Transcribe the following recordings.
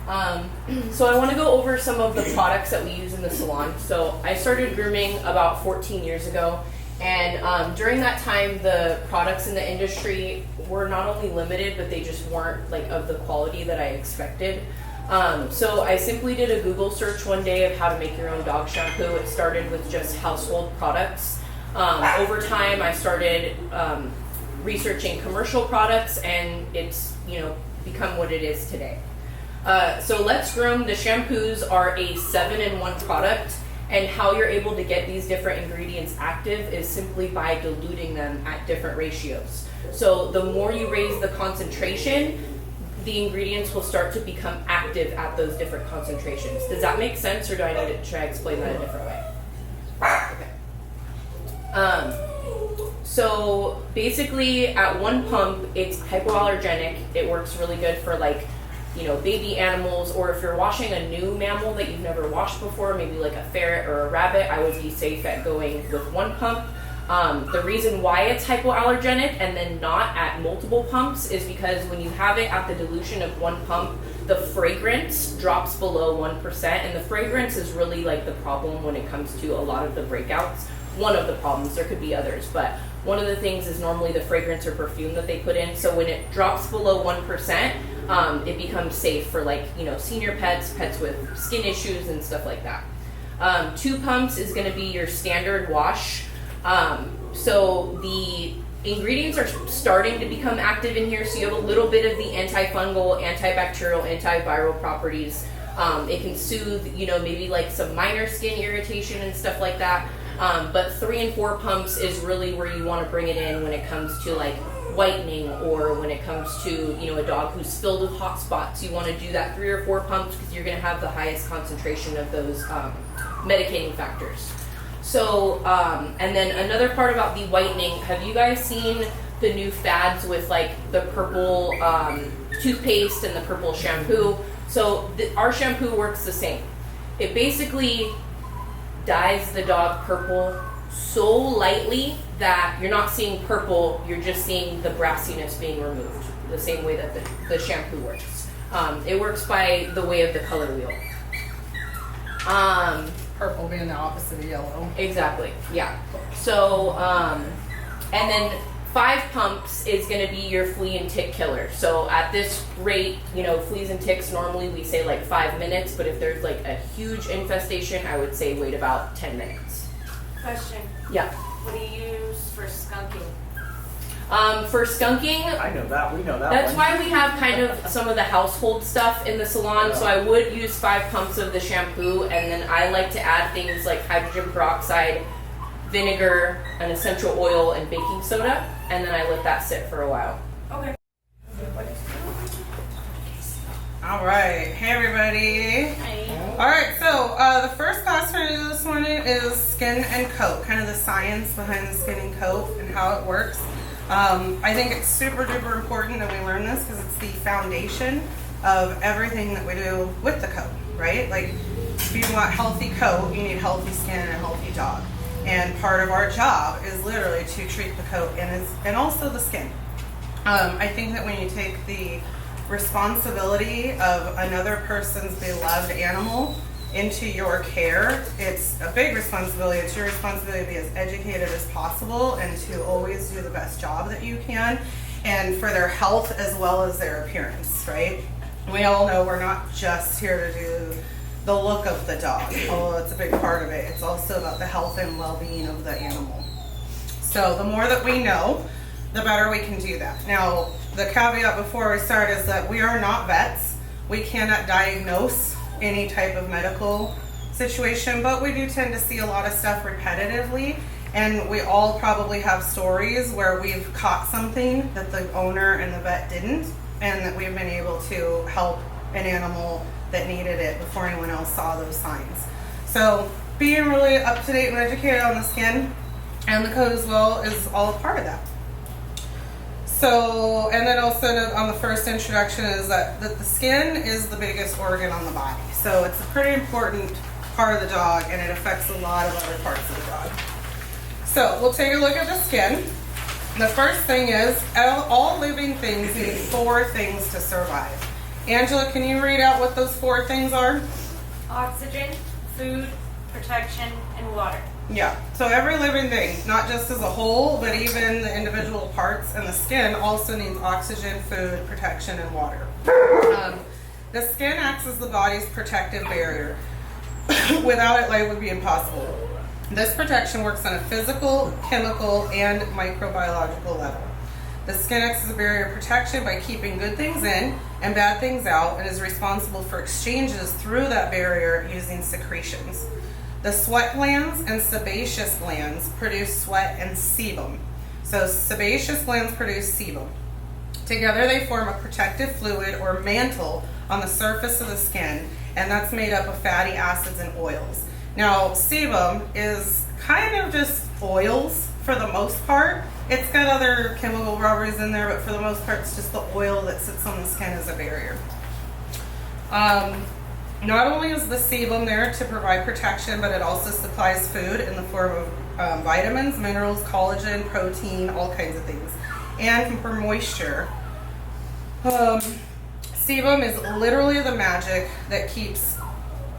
So I want to go over some of the products that we use in the salon. So I started grooming about 14 years ago, and during that time the products in the industry were not only limited, but they just weren't like of the quality that I expected. So I simply did a Google search one day of how to make your own dog shampoo. It started with just household products. Over time I started researching commercial products, and it's become what it is today. So Let's Groom, the shampoos are a 7-in-1 product, and how you're able to get these different ingredients active is simply by diluting them at different ratios. So the more you raise the concentration, the ingredients will start to become active at those different concentrations. Does that make sense, or should I explain that a different way? Okay. So basically at one pump, it's hypoallergenic. It works really good for baby animals, or if you're washing a new mammal that you've never washed before, maybe like a ferret or a rabbit, I would be safe at going with one pump. The reason why it's hypoallergenic and then not at multiple pumps is because when you have it at the dilution of one pump, the fragrance drops below 1%, and the fragrance is really like the problem when it comes to a lot of the breakouts. One of the problems, there could be others, but one of the things is normally the fragrance or perfume that they put in. So when it drops below 1%, it becomes safe for senior pets with skin issues and stuff like that. 2 pumps is going to be your standard wash. So the ingredients are starting to become active in here. So you have a little bit of the antifungal, antibacterial, antiviral properties. It can soothe, maybe like some minor skin irritation and stuff like that. But 3 and 4 pumps is really where you want to bring it in when it comes to like whitening, or when it comes to a dog who's filled with hot spots. You want to do that 3 or 4 pumps because you're going to have the highest concentration of those medicating factors. So and then another part about the whitening, have you guys seen the new fads with like the purple toothpaste and the purple shampoo? So our shampoo works the same. It basically dyes the dog purple so lightly that you're not seeing purple, you're just seeing the brassiness being removed, the same way that the shampoo works. It works by the way of the color wheel. Purple being the opposite of yellow. Exactly, yeah. So, and then 5 pumps is going to be your flea and tick killer. So at this rate, fleas and ticks, normally we say like 5 minutes, but if there's like a huge infestation, I would say wait about 10 minutes. Question. Yeah. What do you use for skunking? For skunking, I know that. We know that. that's why we have kind of some of the household stuff in the salon. Yeah. So I would use 5 pumps of the shampoo, and then I like to add things like hydrogen peroxide, vinegar, an essential oil, and baking soda, and then I let that sit for a while. Okay. All right. Hey, everybody. Hi. All right. So the first class we're going to do this morning is skin and coat, kind of the science behind the skin and coat and how it works. I think it's super duper important that we learn this because it's the foundation of everything that we do with the coat, right? Like, if you want healthy coat, you need healthy skin and a healthy dog. And part of our job is literally to treat the coat and also the skin. I think that when you take the responsibility of another person's beloved animal into your care, it's a big responsibility. It's your responsibility to be as educated as possible and to always do the best job that you can, and for their health as well as their appearance, right? We all know we're not just here to do the look of the dog, although it's a big part of it. It's also about the health and well-being of the animal. So the more that we know, the better we can do that. Now, the caveat before we start is that we are not vets. We cannot diagnose any type of medical situation, but we do tend to see a lot of stuff repetitively, and we all probably have stories where we've caught something that the owner and the vet didn't, and that we've been able to help an animal that needed it before anyone else saw those signs. So being really up to date and educated on the skin and the coat as well is all a part of that. So, and then also on the first introduction is that the skin is the biggest organ on the body. So it's a pretty important part of the dog, and it affects a lot of other parts of the dog. So we'll take a look at the skin. The first thing is all living things need 4 things to survive. Angela, can you read out what those 4 things are? Oxygen, food, protection, and water. Yeah, so every living thing, not just as a whole, but even the individual parts and the skin also needs oxygen, food, protection, and water. The skin acts as the body's protective barrier. Without it, life would be impossible. This protection works on a physical, chemical, and microbiological level. The skin acts as a barrier of protection by keeping good things in and bad things out, and is responsible for exchanges through that barrier using secretions. The sweat glands and sebaceous glands produce sweat and sebum. So sebaceous glands produce sebum. Together they form a protective fluid or mantle on the surface of the skin, and that's made up of fatty acids and oils. Now, sebum is kind of just oils for the most part. It's got other chemical properties in there, but for the most part, it's just the oil that sits on the skin as a barrier. Not only is the sebum there to provide protection, but it also supplies food in the form of vitamins, minerals, collagen, protein, all kinds of things, and for moisture. Sebum is literally the magic that keeps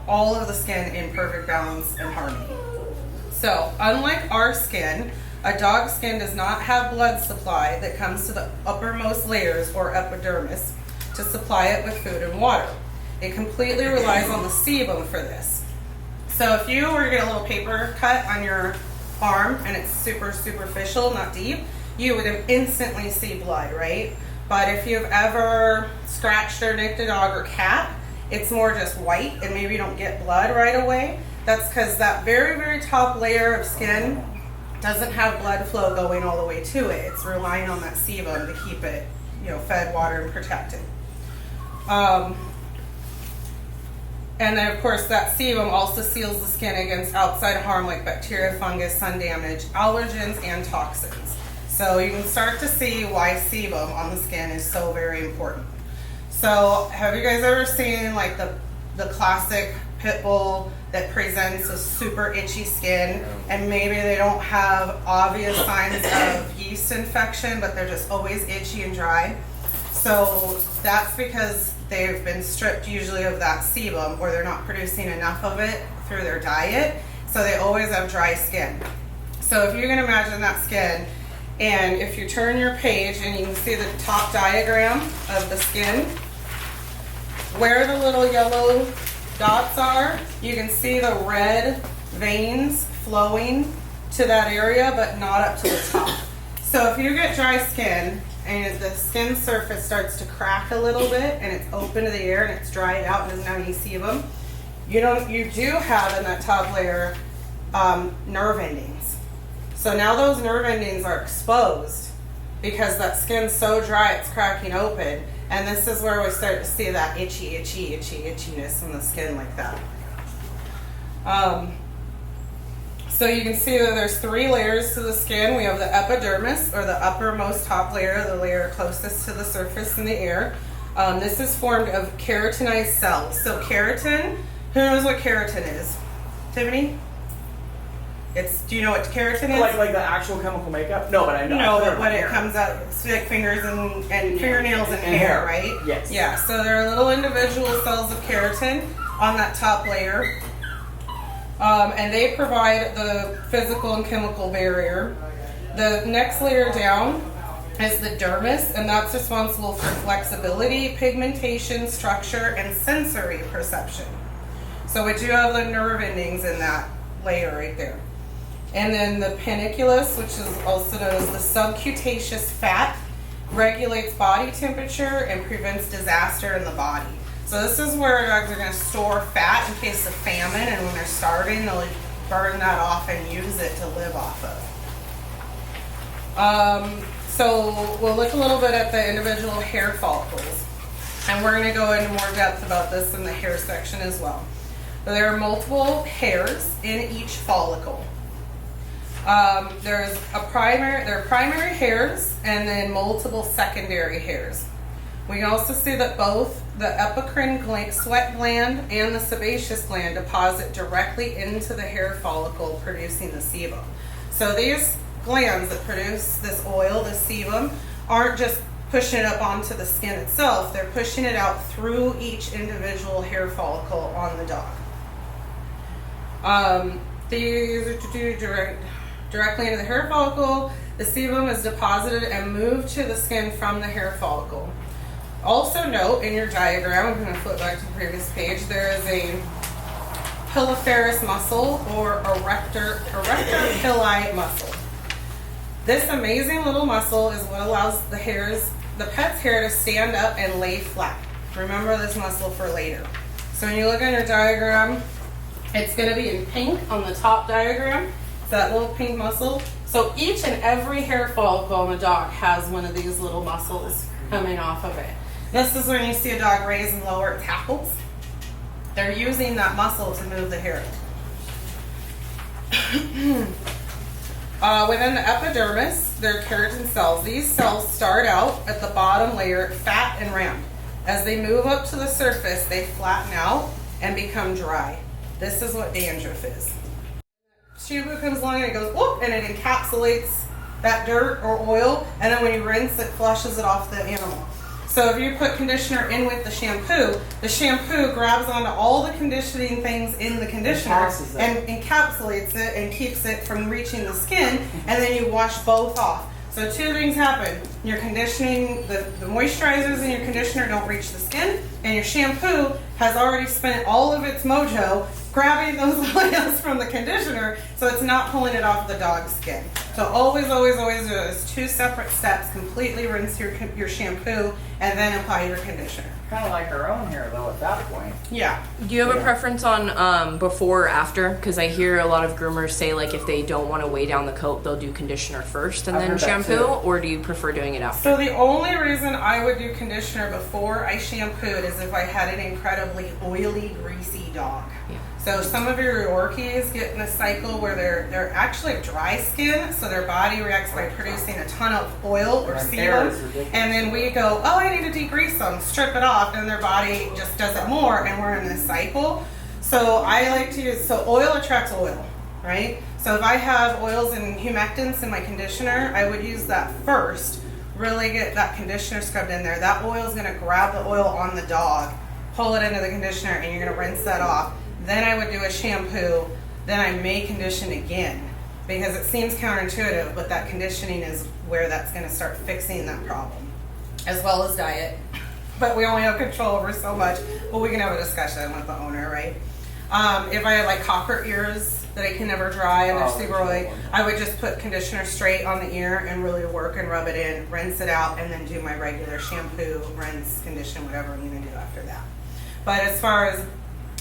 all of the skin in perfect balance and harmony. So, unlike our skin, a dog's skin does not have blood supply that comes to the uppermost layers or epidermis to supply it with food and water. It completely relies on the sebum for this. So if you were to get a little paper cut on your arm and it's super superficial, not deep, you would instantly see blood, right? But if you've ever scratched or nicked a dog or cat, it's more just white and maybe you don't get blood right away. That's because that very, very top layer of skin doesn't have blood flow going all the way to it. It's relying on that sebum to keep it, fed, water, and protected. And then, of course, that sebum also seals the skin against outside harm like bacteria, fungus, sun damage, allergens, and toxins. So you can start to see why sebum on the skin is so very important. So have you guys ever seen like the classic pit bull that presents with super itchy skin, and maybe they don't have obvious signs of yeast infection, but they're just always itchy and dry? So that's because they've been stripped usually of that sebum, or they're not producing enough of it through their diet, so they always have dry skin. So if you can imagine that skin, and if you turn your page and you can see the top diagram of the skin, where the little yellow dots are, you can see the red veins flowing to that area, but not up to the top. So if you get dry skin and the skin surface starts to crack a little bit and it's open to the air and it's dried out and doesn't have any sebum, you do have in that top layer nerve endings. So now those nerve endings are exposed because that skin's so dry it's cracking open, and this is where we start to see that itchiness in the skin like that. So you can see that there's 3 layers to the skin. We have the epidermis, or the uppermost top layer, the layer closest to the surface in the air. This is formed of keratinized cells. So keratin, who knows what keratin is? Tiffany? Do you know what keratin is? Like the actual chemical makeup? No, but I know. No, but when it comes out, it's like fingers and fingernails and hair, right? Yes. Yeah, so there are little individual cells of keratin on that top layer. And they provide the physical and chemical barrier. The next layer down is the dermis, and that's responsible for flexibility, pigmentation, structure, and sensory perception. So we do have the nerve endings in that layer right there. And then the panniculus, which is also known as the subcutaneous fat, regulates body temperature and prevents disaster in the body. So this is where dogs are going to store fat in case of famine, and when they're starving, they'll burn that off and use it to live off of. So we'll look a little bit at the individual hair follicles, and we're going to go into more depth about this in the hair section as well. But there are multiple hairs in each follicle. There are primary hairs and then multiple secondary hairs. We can also see that both the epicrine sweat gland and the sebaceous gland deposit directly into the hair follicle, producing the sebum. So these glands that produce this oil, the sebum, aren't just pushing it up onto the skin itself. They're pushing it out through each individual hair follicle on the dog. These are directly into the hair follicle. The sebum is deposited and moved to the skin from the hair follicle. Also note in your diagram, I'm going to flip back to the previous page, there is a piliferous muscle or erector pili muscle. This amazing little muscle is what allows the pet's hair to stand up and lay flat. Remember this muscle for later. So when you look at your diagram, it's going to be in pink on the top diagram. It's that little pink muscle. So each and every hair follicle on the dog has one of these little muscles coming off of it. This is when you see a dog raise and lower its hackles. They're using that muscle to move the hair. Within the epidermis, there are keratin cells. These cells start out at the bottom layer, fat and round. As they move up to the surface, they flatten out and become dry. This is what dandruff is. Shampoo comes along and it goes, whoop, and it encapsulates that dirt or oil, and then when you rinse, it flushes it off the animal. So if you put conditioner in with the shampoo grabs onto all the conditioning things in the conditioner and encapsulates it and keeps it from reaching the skin, and then you wash both off. So two things happen. Your conditioning, the moisturizers in your conditioner don't reach the skin, and your shampoo has already spent all of its mojo grabbing those oils from the conditioner, so it's not pulling it off the dog's skin. So always, always, always do this. 2 separate steps. Completely rinse your shampoo and then apply your conditioner. Kind of like our own hair, though, at that point. Yeah. Do you have a preference on before or after? Because I hear a lot of groomers say, like, if they don't want to weigh down the coat, they'll do conditioner first and I've then heard that shampoo, too. or do you prefer doing it after? So the only reason I would do conditioner before I shampooed is if I had an incredibly oily, greasy dog. Yeah. So some of your Yorkies get in a cycle where they're actually dry skin, so their body reacts by producing a ton of oil or Right there is sebum, ridiculous. and then we go, oh, I need to degrease them, strip it off, and their body just does it more, and we're in this cycle. So I like to use, so oil attracts oil, right? So if I have oils and humectants in my conditioner, I would use that first, really get that conditioner scrubbed in there. That oil is going to grab the oil on the dog, pull it into the conditioner, and you're going to rinse that off. Then I would do a shampoo, then I may condition again, because it seems counterintuitive, but that conditioning is where that's going to start fixing that problem, as well as diet. But we only have control over so much, but we can have a discussion with the owner, right? If I had like copper ears that I can never dry and they're super oily, I would just put conditioner straight on the ear and really work and rub it in, rinse it out, and then do my regular shampoo, rinse, condition, whatever I'm going to do after that. But as far as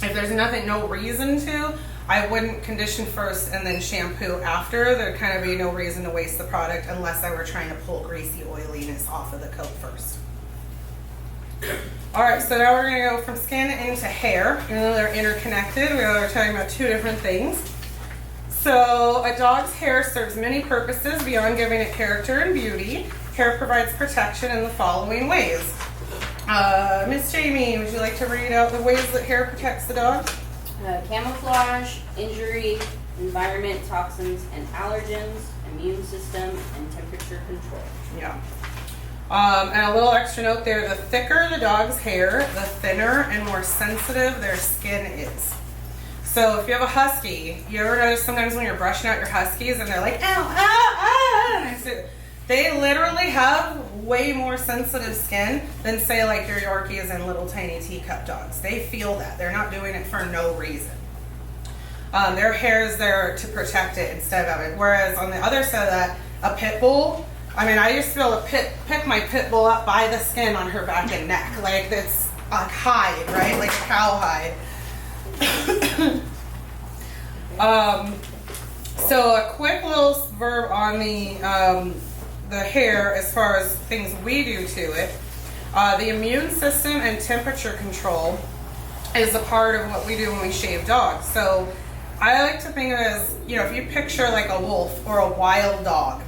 if there's no reason to, I wouldn't condition first and then shampoo after. There'd kind of be no reason to waste the product unless I were trying to pull greasy oiliness off of the coat first. Alright, so now we're going to go from skin into hair. Even though they're interconnected, we are talking about 2 different things. So a dog's hair serves many purposes beyond giving it character and beauty. Hair provides protection in the following ways. Miss Jamie, would you like to read out the ways that hair protects the dog? Camouflage, injury, environment, toxins, and allergens, immune system, and temperature control. Yeah. And a little extra note there, the thicker the dog's hair, the thinner and more sensitive their skin is. So if you have a husky, you ever notice sometimes when you're brushing out your huskies and they're like, ow, ah, ah, and they literally have way more sensitive skin than say like your Yorkies and little tiny teacup dogs. They feel that. They're not doing it for no reason. Their hair is there to protect it instead of it. Whereas on the other side of that, a pit bull, I mean, I used to be able to pick my pit bull up by the skin on her back and neck. Like it's a hide, right? Like a cow hide. So a quick little verb on the hair as far as things we do to it. The immune system and temperature control is a part of what we do when we shave dogs. So I like to think of it as, you know, if you picture like a wolf or a wild dog.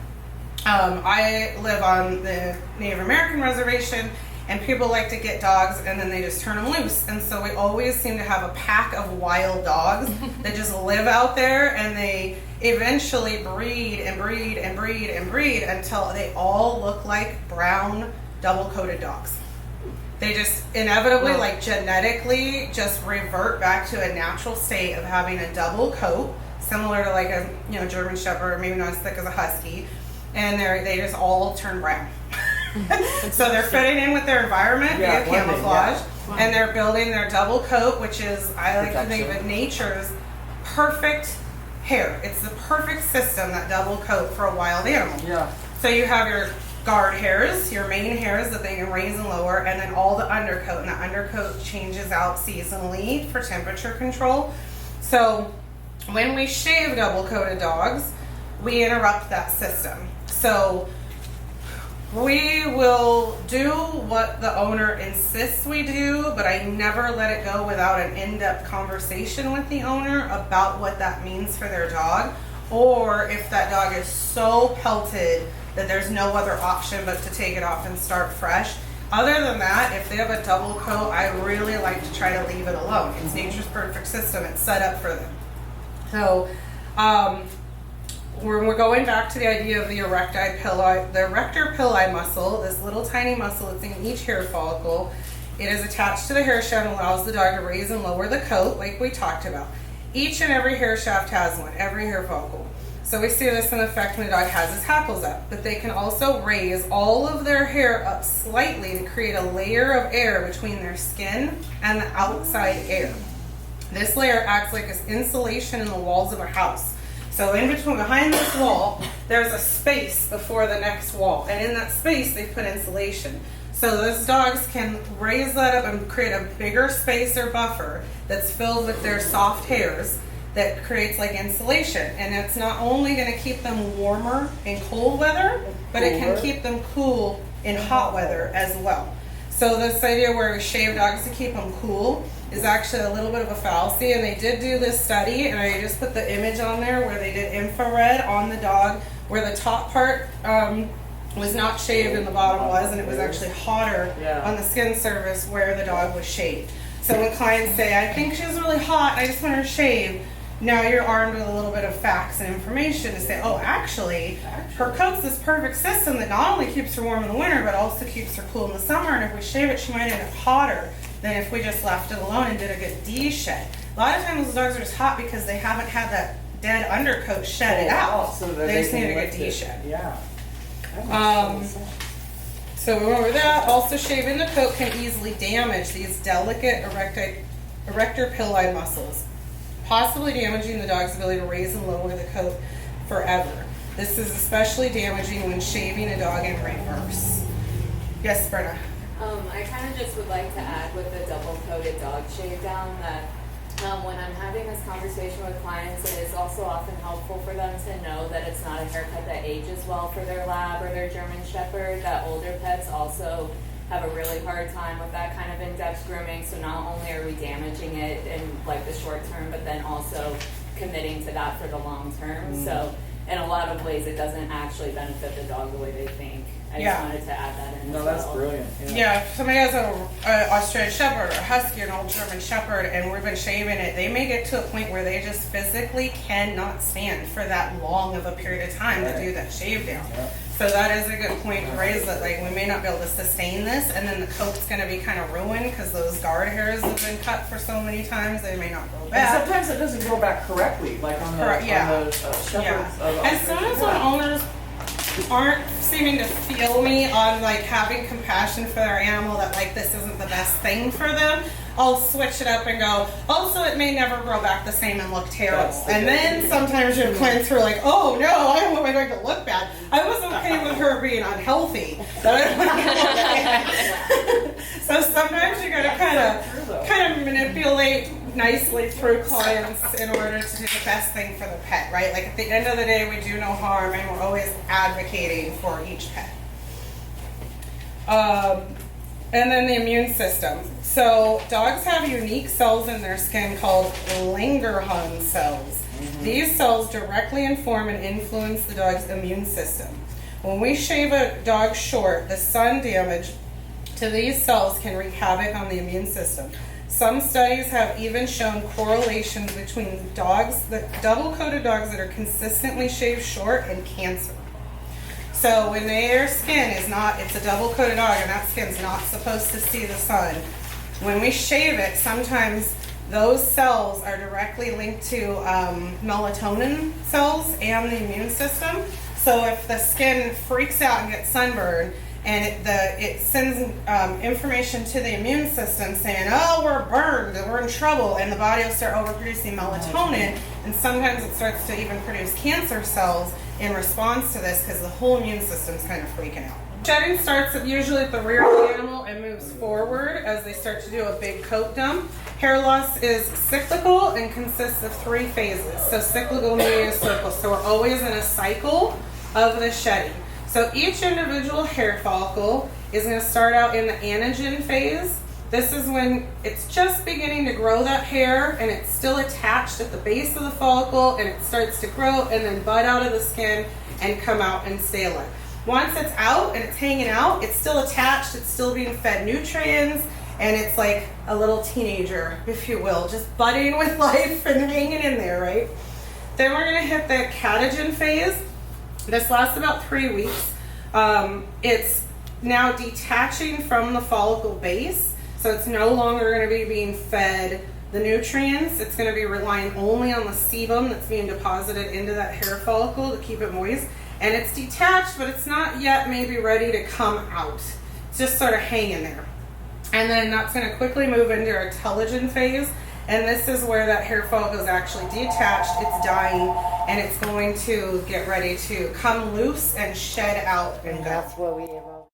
I live on the Native American reservation, and people like to get dogs and then they just turn them loose. And so we always seem to have a pack of wild dogs that just live out there, and they eventually breed and breed and breed and breed until they all look like brown double-coated dogs. They just inevitably, like genetically, just revert back to a natural state of having a double coat, similar to like a German Shepherd, maybe not as thick as a Husky, and they just all turn brown. So they're fitting in with their environment via camouflage, and they're building their double coat, which is, I like to think of it, nature's perfect hair. It's the perfect system, that double coat, for a wild animal. Yeah. So you have your guard hairs, your main hairs that they can raise and lower, and then all the undercoat. And the undercoat changes out seasonally for temperature control. So when we shave double-coated dogs, we interrupt that system. So we will do what the owner insists we do, but I never let it go without an in-depth conversation with the owner about what that means for their dog, or if that dog is so pelted that there's no other option but to take it off and start fresh. Other than that, if they have a double coat, I really like to try to leave it alone. It's nature's perfect system. It's set up for them. So we're going back to the idea of the erector pili muscle, this little tiny muscle that's in each hair follicle. It is attached to the hair shaft and allows the dog to raise and lower the coat, like we talked about. Each and every hair shaft has one, every hair follicle. So we see this in effect when a dog has his hackles up, but they can also raise all of their hair up slightly to create a layer of air between their skin and the outside air. This layer acts like an insulation in the walls of a house. So in between, behind this wall, there's a space before the next wall, and in that space they put insulation. So those dogs can raise that up and create a bigger space or buffer that's filled with their soft hairs that creates like insulation. And it's not only going to keep them warmer in cold weather, but it can keep them cool in hot weather as well. So this idea where we shave dogs to keep them cool is actually a little bit of a fallacy. And they did do this study, and I just put the image on there where they did infrared on the dog, where the top part was not shaved and the bottom was, and it was actually hotter on the skin surface where the dog was shaved. So when clients say, I think she's really hot, I just want her shaved, now you're armed with a little bit of facts and information to say, oh, actually, her coat's this perfect system that not only keeps her warm in the winter, but also keeps her cool in the summer, and if we shave it, she might end up hotter than if we just left it alone and did a good de-shed. A lot of times those dogs are just hot because they haven't had that dead undercoat shedded out. So they just need a good de-shed. Yeah. So we went over that. Also, shaving the coat can easily damage these delicate erector pili muscles, possibly damaging the dog's ability to raise and lower the coat forever. This is especially damaging when shaving a dog in reverse. Yes, Brenna? I kind of just would like to add with the double-coated dog shave down that when I'm having this conversation with clients, it is also often helpful for them to know that it's not a haircut that ages well for their lab or their German Shepherd, that older pets also have a really hard time with that kind of in-depth grooming. So not only are we damaging it in like the short term, but then also committing to that for the long term. So in a lot of ways, it doesn't actually benefit the dog the way they think. I just wanted to add that in. No, that's brilliant. Yeah, if somebody has an Australian Shepherd or a Husky, an old German Shepherd, and we've been shaving it, they may get to a point where they just physically cannot stand for that long of a period of time to do that shave down. Yeah. So that is a good point to raise, that like we may not be able to sustain this, and then the coat's going to be kind of ruined because those guard hairs have been cut for so many times, they may not grow back. And sometimes it doesn't grow back correctly, like on the, Shepherds. As soon as when owners aren't seeming to feel me on like having compassion for their animal, that like this isn't the best thing for them, I'll switch it up and go, also it may never grow back the same and look terrible. And then sometimes your clients are like, oh no, I don't want my dog to look bad. I was okay with her being unhealthy. So sometimes you gotta kind of manipulate nicely through clients in order to do the best thing for the pet, right? Like at the end of the day, we do no harm, and we're always advocating for each pet. And then the immune system. So dogs have unique cells in their skin called Langerhans cells. These cells directly inform and influence the dog's immune system. When we shave a dog short, the sun damage to these cells can wreak havoc on the immune system. Some studies have even shown correlations between the double-coated dogs that are consistently shaved short and cancer. So when their skin is not, it's a double coated dog and that skin's not supposed to see the sun. When we shave it, sometimes those cells are directly linked to melatonin cells and the immune system. So if the skin freaks out and gets sunburned, and it sends information to the immune system saying, oh, we're burned, we're in trouble, and the body will start overproducing melatonin, and sometimes it starts to even produce cancer cells in response to this because the whole immune system's kind of freaking out. Shedding starts usually at the rear of the animal and moves forward as they start to do a big coat dump. Hair loss is cyclical and consists of 3 phases. So cyclical meaning a circle. So we're always in a cycle of the shedding. So each individual hair follicle is going to start out in the anagen phase. This is when it's just beginning to grow that hair and it's still attached at the base of the follicle, and it starts to grow and then bud out of the skin and come out and saline. Once it's out and it's hanging out, it's still attached, it's still being fed nutrients, and it's like a little teenager, if you will, just budding with life and hanging in there, right? Then we're going to hit the catagen phase. This lasts about 3 weeks. It's now detaching from the follicle base, so it's no longer going to be being fed the nutrients. It's going to be relying only on the sebum that's being deposited into that hair follicle to keep it moist. And it's detached, but it's not yet maybe ready to come out. It's just sort of hanging there. And then that's going to quickly move into our telogen phase. And this is where that hair follicle is actually detached, it's dying, and it's going to get ready to come loose and shed out. And that's what we evolved.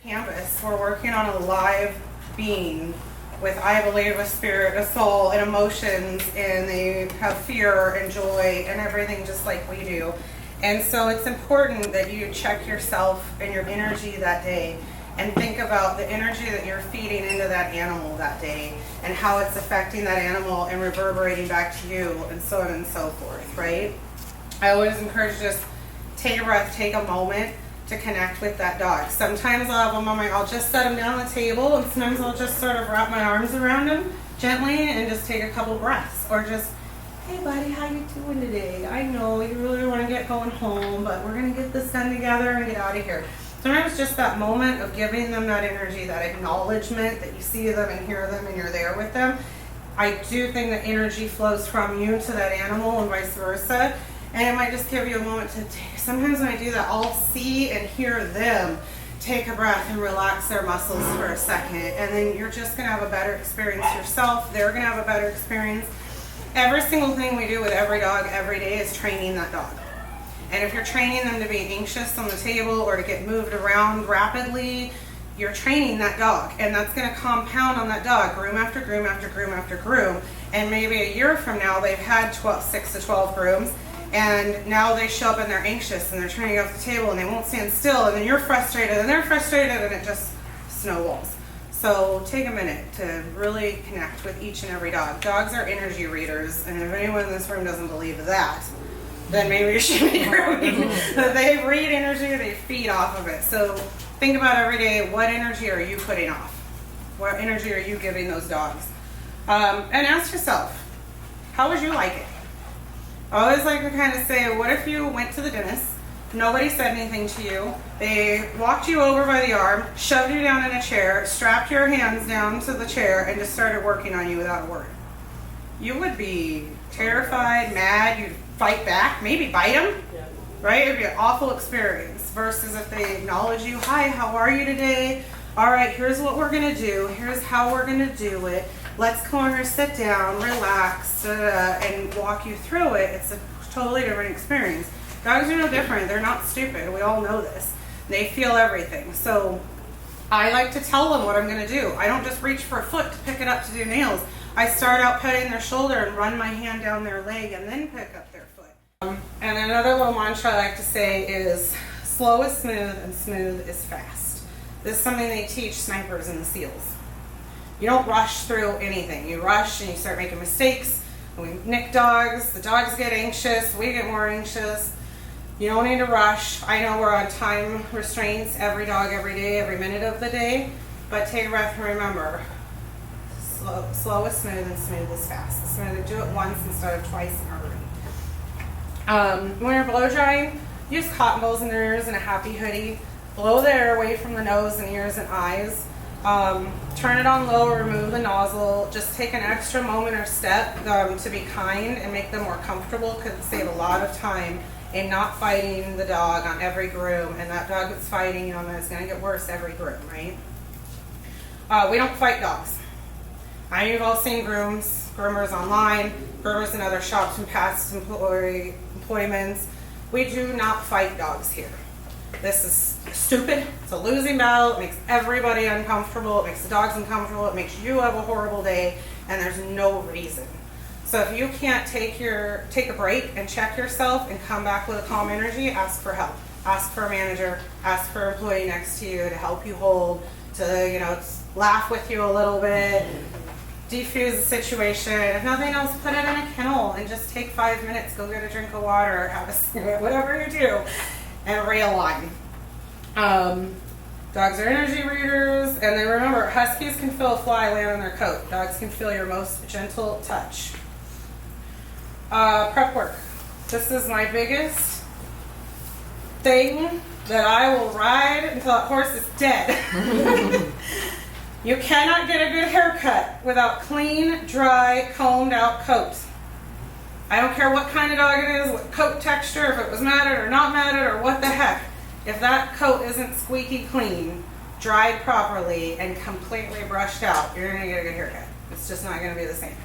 Canvas, we're working on a live being with, I believe, a spirit, a soul, and emotions, and they have fear and joy and everything just like we do. And so it's important that you check yourself and your energy that day and think about the energy that you're feeding into that animal that day and how it's affecting that animal and reverberating back to you, and so on and so forth, right? I always encourage just take a breath, take a moment to connect with that dog. Sometimes I'll have them on I'll just set them down on the table, and sometimes I'll just sort of wrap my arms around them gently and just take a couple breaths, or just, hey buddy, how you doing today? I know you really want to get going home, but we're going to get this done together and get out of here. Sometimes just that moment of giving them that energy, that acknowledgement that you see them and hear them and you're there with them. I do think that energy flows from you to that animal and vice versa. And it might just give you a moment to take. Sometimes when I do that, I'll see and hear them take a breath and relax their muscles for a second. And then you're just going to have a better experience yourself. They're going to have a better experience. Every single thing we do with every dog every day is training that dog. And if you're training them to be anxious on the table or to get moved around rapidly, you're training that dog. And that's going to compound on that dog, groom after groom after groom after groom. And maybe a year from now, they've had 6 to 12 grooms. And now they show up and they're anxious and they're trying to get off the table and they won't stand still. And then you're frustrated and they're frustrated, and it just snowballs. So take a minute to really connect with each and every dog. Dogs are energy readers. And if anyone in this room doesn't believe that, then maybe you should be grooming. They read energy, they feed off of it. So think about every day, what energy are you putting off? What energy are you giving those dogs? And ask yourself, how would you like it? I always like to kind of say, what if you went to the dentist, nobody said anything to you, they walked you over by the arm, shoved you down in a chair, strapped your hands down to the chair, and just started working on you without a word? You would be terrified, mad, you'd fight back, maybe bite them, right? It'd be an awful experience. Versus if they acknowledge you, hi, how are you today? All right, here's what we're gonna do. Here's how we're gonna do it. Let's come over, sit down, relax, and walk you through it. It's a totally different experience. Dogs are no different. They're not stupid. We all know this. They feel everything. So I like to tell them what I'm gonna do. I don't just reach for a foot to pick it up to do nails. I start out petting their shoulder and run my hand down their leg and then pick up their foot. And another little mantra I like to say is, slow is smooth and smooth is fast. This is something they teach snipers in the SEALs. You don't rush through anything. You rush and you start making mistakes. We nick dogs, the dogs get anxious, we get more anxious. You don't need to rush. I know we're on time restraints, every dog, every day, every minute of the day, but take a breath and remember, slow is smooth and smooth is fast. It's smooth, do it once instead of twice in a hurry. When you're blow drying, use cotton balls in their ears and a happy hoodie. Blow the air away from the nose and ears and eyes. Turn it on low, remove the nozzle. Just take an extra moment or step to be kind and make them more comfortable, because it saves a lot of time in not fighting the dog on every groom. And that dog that's fighting, you know, is going to get worse every groom, right? We don't fight dogs. I know you've all seen groomers online, groomers in other shops and past employments. We do not fight dogs here. This is stupid. It's a losing battle. It makes everybody uncomfortable. It makes the dogs uncomfortable. It makes you have a horrible day, and there's no reason. So if you can't take a break and check yourself and come back with a calm energy, ask for help. Ask for a manager. Ask for an employee next to you to help you hold, to, you know, laugh with you a little bit, defuse the situation. If nothing else, put it in a kennel and just take 5 minutes, go get a drink of water, have a cigarette, whatever you do, and realign. Dogs are energy readers, and then remember, huskies can feel a fly land on their coat. Dogs can feel your most gentle touch. Prep work. This is my biggest thing that I will ride until that horse is dead. You cannot get a good haircut without clean, dry, combed out coat. I don't care what kind of dog it is, what coat texture, if it was matted or not matted or what the heck. If that coat isn't squeaky clean, dried properly, and completely brushed out, you're going to get a good haircut. It's just not going to be the same.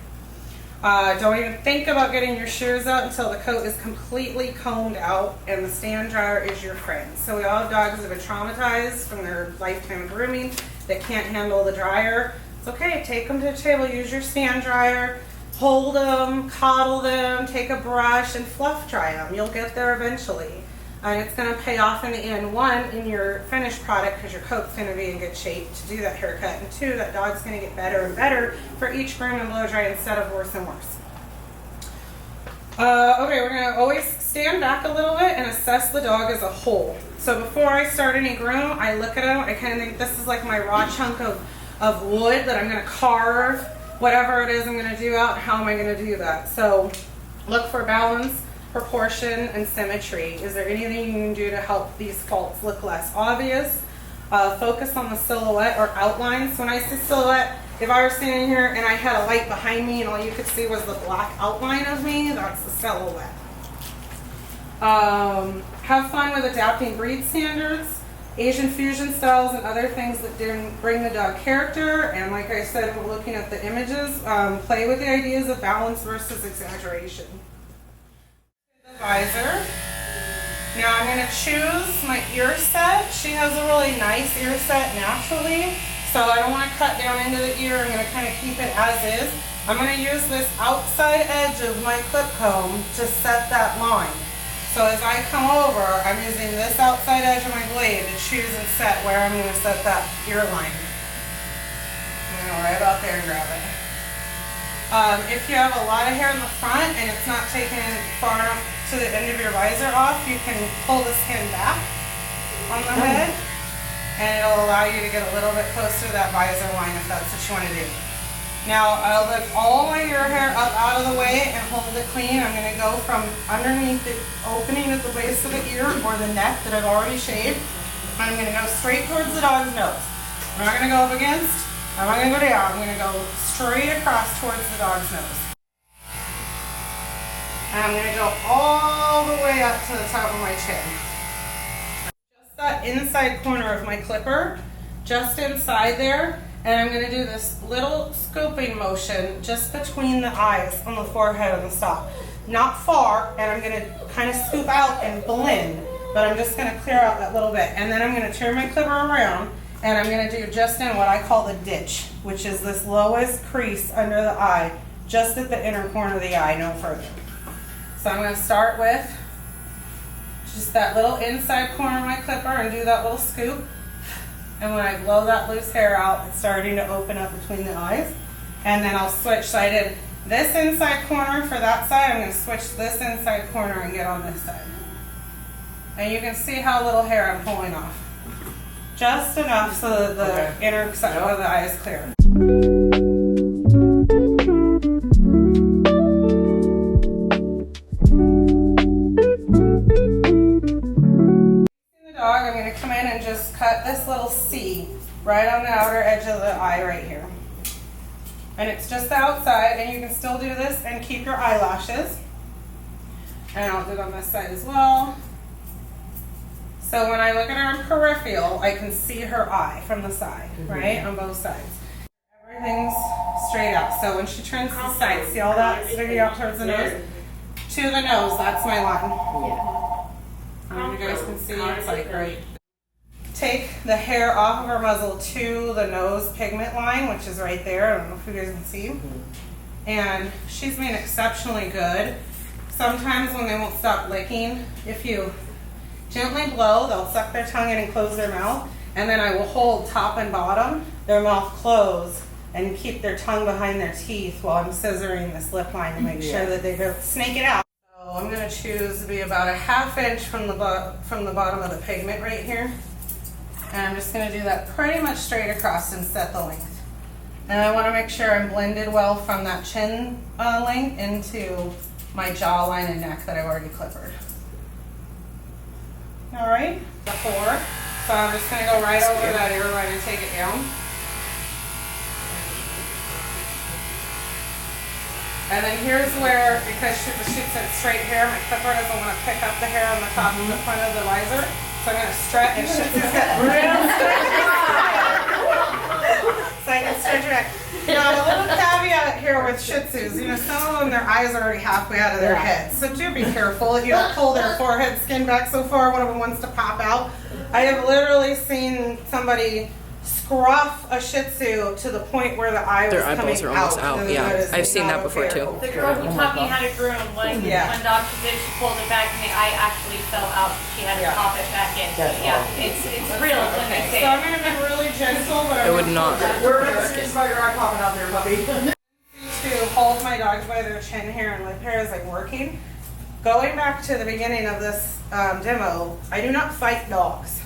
Don't even think about getting your shears out until the coat is completely combed out and the stand dryer is your friend. So we all have dogs that have been traumatized from their lifetime of grooming that can't handle the dryer. It's okay, take them to the table, use your stand dryer, hold them, coddle them, take a brush and fluff dry them. You'll get there eventually. And it's going to pay off in the end, one, in your finished product, because your coat's going to be in good shape to do that haircut, and two, that dog's going to get better and better for each groom and blow dry instead of worse and worse. Okay, we're going to always stand back a little bit and assess the dog as a whole. So before I start any groom, I look at him, I kind of think this is like my raw chunk of wood that I'm going to carve, whatever it is I'm going to do out, how am I going to do that? So look for balance, proportion, and symmetry. Is there anything you can do to help these faults look less obvious? Focus on the silhouette or outlines. When I say silhouette, if I were standing here and I had a light behind me and all you could see was the black outline of me, that's the silhouette. Have fun with adapting breed standards, Asian fusion styles, and other things that bring the dog character. And like I said, we're looking at the images. Play with the ideas of balance versus exaggeration. Visor. Now I'm going to choose my ear set. She has a really nice ear set naturally, so I don't want to cut down into the ear. I'm going to kind of keep it as is. I'm going to use this outside edge of my clip comb to set that line. So as I come over, I'm using this outside edge of my blade to choose and set where I'm going to set that ear line. I'm going to go right about there and grab it. If you have a lot of hair in the front and it's not taken far enough to the end of your visor off, you can pull the skin back on the head and it'll allow you to get a little bit closer to that visor line if that's what you want to do. Now I'll lift all my ear hair up out of the way and hold it clean. I'm going to go from underneath the opening at the base of the ear or the neck that I've already shaved. I'm going to go straight towards the dog's nose. I'm not going to go up against, I'm not going to go down, I'm going to go straight across towards the dog's nose. And I'm going to go all the way up to the top of my chin. Just that inside corner of my clipper, just inside there, and I'm going to do this little scooping motion just between the eyes on the forehead and the stop. Not far, and I'm going to kind of scoop out and blend, but I'm just going to clear out that little bit. And then I'm going to turn my clipper around, and I'm going to do just in what I call the ditch, which is this lowest crease under the eye, just at the inner corner of the eye, no further. So I'm going to start with just that little inside corner of my clipper and do that little scoop. And when I blow that loose hair out, it's starting to open up between the eyes. And then I'll switch. So I did this inside corner for that side. I'm going to switch this inside corner and get on this side. And you can see how little hair I'm pulling off. Just enough so that the inner side of the eye is clear. just cut this little C right on the outer edge of the eye right here. And it's just the outside, and you can still do this and keep your eyelashes. And I'll do it on this side as well. So when I look at her in peripheral, I can see her eye from the side, right? On both sides. Everything's straight out. So when she turns to the side, see all that sticking out towards the nose? To the nose, that's my line. You guys can see it's like right. Take the hair off of her muzzle to the nose pigment line, which is right there. I don't know if you guys can see. And she's been exceptionally good. Sometimes when they won't stop licking, if you gently blow, they'll suck their tongue in and close their mouth. And then I will hold top and bottom, their mouth closed, and keep their tongue behind their teeth while I'm scissoring this lip line to make sure that they don't snake it out. So I'm going to choose to be about a ½ inch from the bottom of the pigment right here. And I'm just going to do that pretty much straight across and set the length. And I want to make sure I'm blended well from that chin length into my jawline and neck that I've already clippered. All right, the 4. So I'm just going to go right over that ear line and take it down. And then here's where, because she shoots it straight hair, my clipper doesn't want to pick up the hair on the top and the front of the visor. So I'm going to stretch and Shih Tzu's got real stretchy. So I can stretch it back. Now a little caveat here with Shih Tzus, you know, some of them, their eyes are already halfway out of their heads. So do be careful. You don't pull their forehead skin back so far, one of them wants to pop out. I have literally seen somebody scruff a Shih Tzu to the point where the eye was Their eyeballs are almost out. Yeah, I've seen that before too. The girl who taught me how to groom, when doctor did, she pulled it back and the eye actually fell out. She had to pop it back in. So yeah, it's real when they say. So I'm going to be really gentle, but I would not. We're not serious about your eye popping out there, puppy. To hold my dogs by their chin hair and lip hair as I'm working. Going back to the beginning of this demo, I do not fight dogs.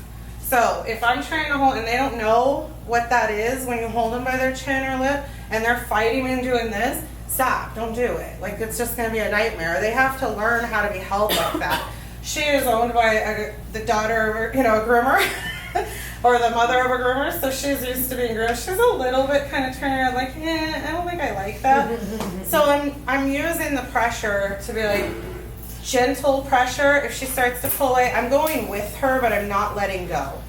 So if I'm trying to hold, and they don't know what that is when you hold them by their chin or lip, and they're fighting and doing this, stop, don't do it. Like, it's just going to be a nightmare. They have to learn how to be held like that. She is owned by the daughter of, a groomer, or the mother of a groomer, so she's used to being groomed. She's a little bit kind of turning around like, I don't think I like that. So I'm using the pressure to be like, gentle pressure. If she starts to pull away, I'm going with her, but I'm not letting go.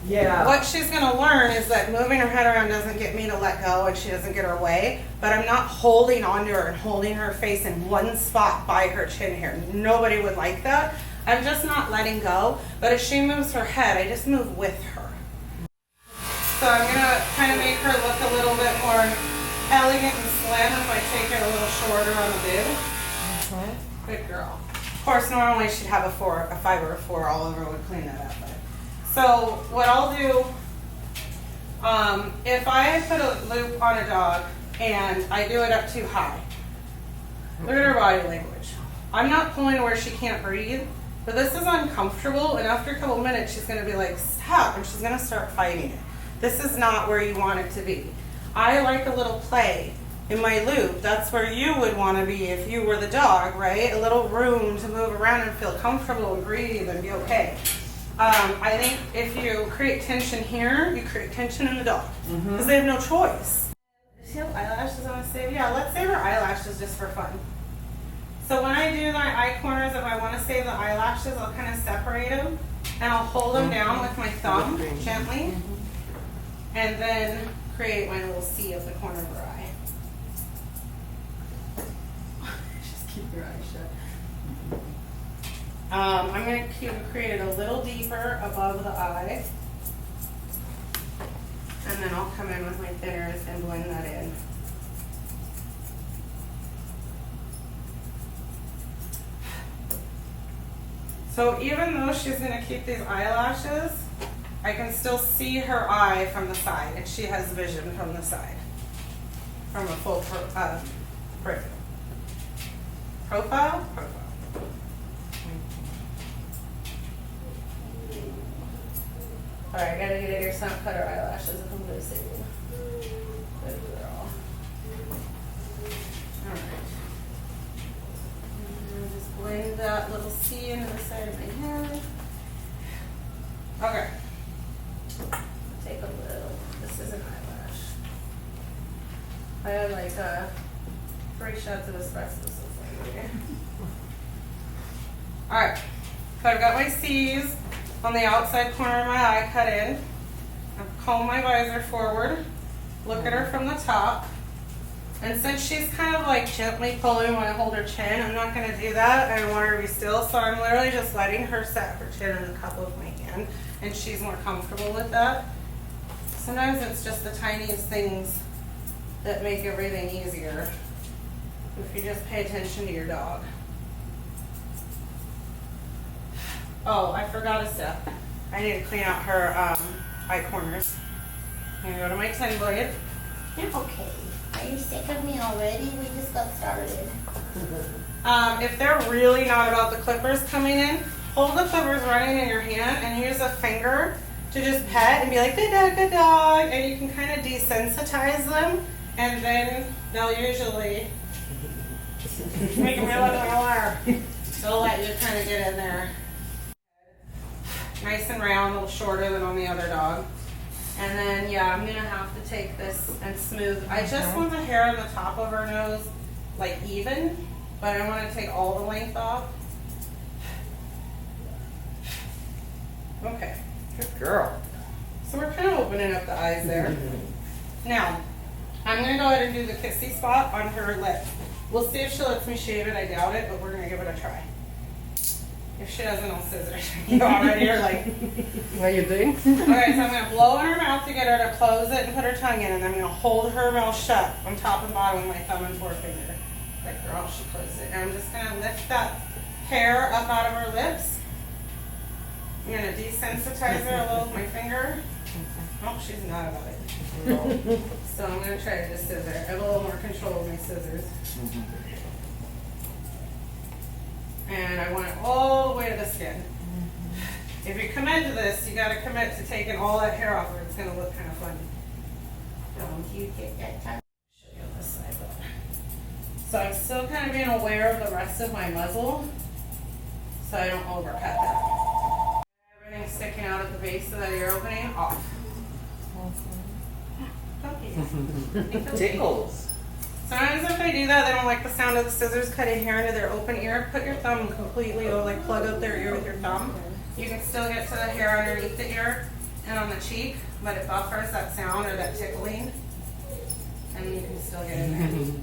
Yeah. What she's going to learn is that moving her head around doesn't get me to let go and she doesn't get her way, but I'm not holding onto her and holding her face in one spot by her chin hair. Nobody would like that. I'm just not letting go, but if she moves her head, I just move with her. So I'm going to kind of make her look a little bit more elegant and slim if I take it a little shorter on the bib. Good girl. Of course, normally she'd have a 5 or a 4 all over would clean that up. So what I'll do, if I put a loop on a dog and I do it up too high, look at her body language. I'm not pulling to where she can't breathe, but this is uncomfortable, and after a couple minutes she's going to be like, stop, and she's going to start fighting it. This is not where you want it to be. I like a little play. In my loop, that's where you would want to be if you were the dog, right? A little room to move around and feel comfortable and breathe and be okay. I think if you create tension here, you create tension in the dog because they have no choice. Does she have eyelashes on a save? Yeah, let's save her eyelashes just for fun. So when I do my eye corners, if I want to save the eyelashes, I'll kind of separate them and I'll hold them down with my thumb gently and then create my little C at the corner of her eye. Keep your eyes shut. I'm going to create it a little deeper above the eye. And then I'll come in with my thinners and blend that in. So even though she's going to keep these eyelashes, I can still see her eye from the side, and she has vision from the side, from a full profile. Alright, gotta get your sun cut her eyelashes if I'm gonna save you. Good girl. Alright. Just blend that little C into the side of my head. Okay. 3 shots of asbestos. Alright, so I've got my C's on the outside corner of my eye cut in. I've combed my visor forward, look at her from the top. And since she's kind of like gently pulling when I hold her chin, I'm not going to do that. I want her to be still, so I'm literally just letting her set her chin in the cup of my hand, and she's more comfortable with that. Sometimes it's just the tiniest things that make everything easier if you just pay attention to your dog. Oh, I forgot a step. I need to clean out her eye corners. I'm going to go to my 10 blade. Okay. Are you sick of me already? We just got started. If they're really not about the clippers coming in, hold the clippers running in your hand and use a finger to just pet and be like, good dog, and you can kind of desensitize them, and then they'll usually make them realize like a liar. They'll let you kind of get in there. Nice and round, a little shorter than on the other dog. And then, yeah, I'm going to have to take this and smooth. I just want the hair on the top of her nose, like, even. But I want to take all the length off. Okay. Good girl. So we're kind of opening up the eyes there. Now, I'm going to go ahead and do the kissy spot on her lip. We'll see if she lets me shave it. I doubt it, but we're going to give it a try. If she doesn't, I'll scissors. You already are like, what are you doing? Alright, so I'm going to blow in her mouth to get her to close it and put her tongue in, and I'm going to hold her mouth shut on top and bottom with my thumb and forefinger. Good girl, she closed it. And I'm just going to lift that hair up out of her lips. I'm going to desensitize her a little with my finger. Oh, she's not about it. So I'm going to try to just scissor. I have a little more control with my scissors. And I want it all the way to the skin. If you commit to this, you got to commit to taking all that hair off, or it's going to look kind of funny. Don't you get that time? Show you on this side, but. So I'm still kind of being aware of the rest of my muzzle, so I don't overcut that. Everything sticking out at the base of that ear opening, off. Tickles. Sometimes if they do that, they don't like the sound of the scissors cutting hair into their open ear. Put your thumb completely, or like plug up their ear with your thumb. You can still get to the hair underneath the ear and on the cheek, but it buffers that sound or that tickling, and you can still get in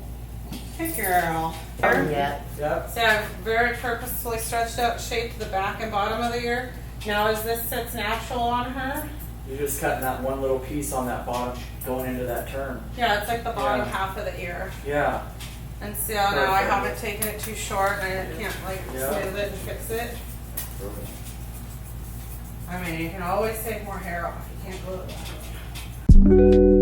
there. Good girl. Yeah. Yep. So I've very purposefully stretched out, shaped the back and bottom of the ear. Now as this sits natural on her, You're just cutting that one little piece on that bottom going into that turn. yeah, it's like the bottom Yeah. half of the ear. Yeah. And see how now I Perfect. haven't taken it too short and I can't like Yeah. smooth it and fix it. Perfect. I mean, you can always take more hair off. You can't glue it that way.